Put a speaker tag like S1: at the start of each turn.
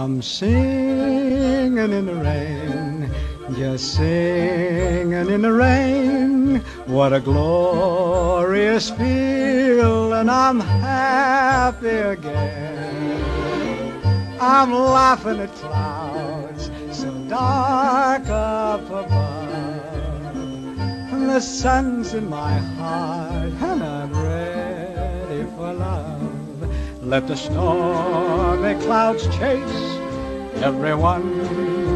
S1: I'm singing in the rain, just singing in the rain. What a glorious feeling, I'm happy again. I'm laughing at clouds so dark up above, and the sun's in my heart, and I'm ready for love. Let the stormy clouds chase everyone